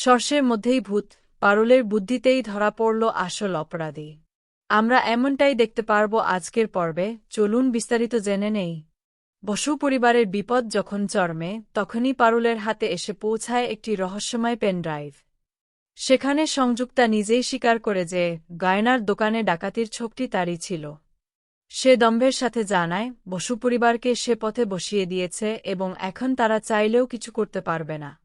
সর্ষের মধ্যেই ভূত, পারুলের বুদ্ধিতেই ধরা পড়ল আসল অপরাধী। আমরা এমনটাই দেখতে পারব আজকের পর্বে, চলুন বিস্তারিত জেনে নেই। বসু পরিবারের বিপদ যখন চরমে, তখনই পারুলের হাতে এসে পৌঁছায় একটি রহস্যময় পেনড্রাইভ। সেখানে সংযুক্তা নিজেই স্বীকার করে যে গয়নার দোকানে ডাকাতির ছকটি তারই ছিল। সে দম্ভের সাথে জানায় বসু পরিবারকে সে পথে বসিয়ে দিয়েছে এবং এখন তারা চাইলেও কিছু করতে পারবে না।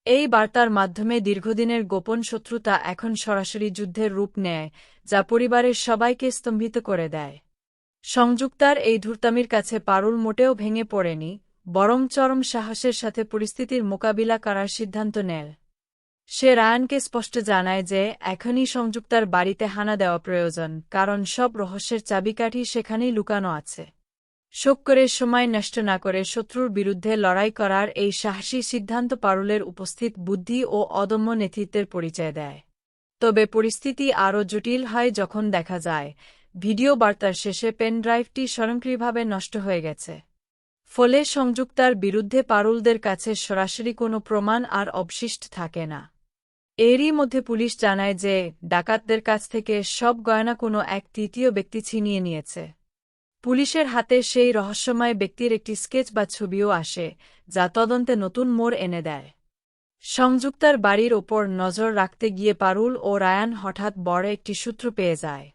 এই বার্তার মাধ্যমে দীর্ঘদিনের গোপন শত্রুতা এখন সরাসরি যুদ্ধের রূপ নেয়, যা পরিবারের সবাইকে স্তম্ভিত করে দেয়। সংযুক্তার এই ধূর্তামির কাছে পারুল মোটেও ভেঙে পড়েনি, বরং চরম সাহসের সাথে পরিস্থিতির মোকাবিলা করার সিদ্ধান্ত নেয়। সে রায়ানকে স্পষ্ট জানায় যে এখনই সংযুক্তার বাড়িতে হানা দেওয়া প্রয়োজন, কারণ সব রহস্যের চাবিকাঠি সেখানেই লুকানো আছে। শোক করে সময় নষ্ট না করে শত্রুর বিরুদ্ধে লড়াই করার এই সাহসী সিদ্ধান্ত পারুলের উপস্থিত বুদ্ধি ও অদম্য নেতৃত্বের পরিচয় দেয়। তবে পরিস্থিতি আরও জটিল হয় যখন দেখা যায় ভিডিও বার্তার শেষে পেনড্রাইভটি স্বয়ংক্রিয়ভাবে নষ্ট হয়ে গেছে। ফলে সংযুক্তার বিরুদ্ধে পারুলদের কাছে সরাসরি কোনো প্রমাণ আর অবশিষ্ট থাকে না। এরই মধ্যে পুলিশ জানায় যে ডাকাতদের কাছ থেকে সব গয়না কোনো এক তৃতীয় ব্যক্তি ছিনিয়ে নিয়েছে। পুলিশের হাতে সেই রহস্যময় ব্যক্তির একটি স্কেচ বা ছবিও আসে, যা তদন্তে নতুন মোড় এনে দেয়। সংযুক্তার বাড়ির ওপর নজর রাখতে গিয়ে পারুল ও রায়ান হঠাৎ বড় একটি সূত্র পেয়ে যায়।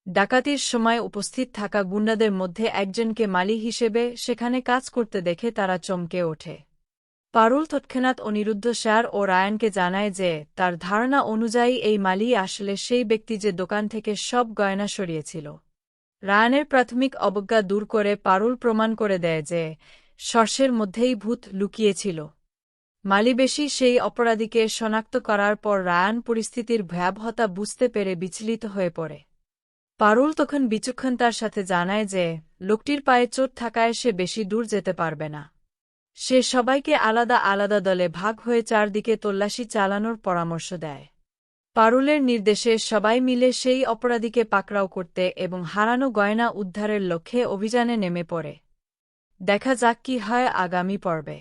ডাকাতির সময় উপস্থিত থাকা গুন্ডাদের মধ্যে একজনকে মালি হিসেবে সেখানে কাজ করতে দেখে তারা চমকে ওঠে। পারুল তৎক্ষণাৎ অনিরুদ্ধ স্যার ও রায়ানকে জানায় যে তার ধারণা অনুযায়ী এই মালি আসলে সেই ব্যক্তি যে দোকান থেকে সব গয়না সরিয়েছিল। রায়ানের প্রাথমিক অবজ্ঞা দূর করে পারুল প্রমাণ করে দেয় যে সর্ষের মধ্যেই ভূত লুকিয়েছিল। মালিবেশি সেই অপরাধীকে শনাক্ত করার পর রায়ান পরিস্থিতির ভয়াবহতা বুঝতে পেরে বিচলিত হয়ে পড়ে। পারুল তখন বিচক্ষণতার সাথে জানায় যে লোকটির পায়ে চোট থাকায় সে বেশি দূর যেতে পারবে না। সে সবাইকে আলাদা আলাদা দলে ভাগ হয়ে চারদিকে তল্লাশি চালানোর পরামর্শ দেয়। পারুলের নির্দেশে সবাই মিলে সেই অপরাধীকে পাকড়াও করতে এবং হারানো গয়না উদ্ধারের লক্ষ্যে অভিযানে নেমে পড়ে। দেখা যাক কি হয় আগামী পর্বে।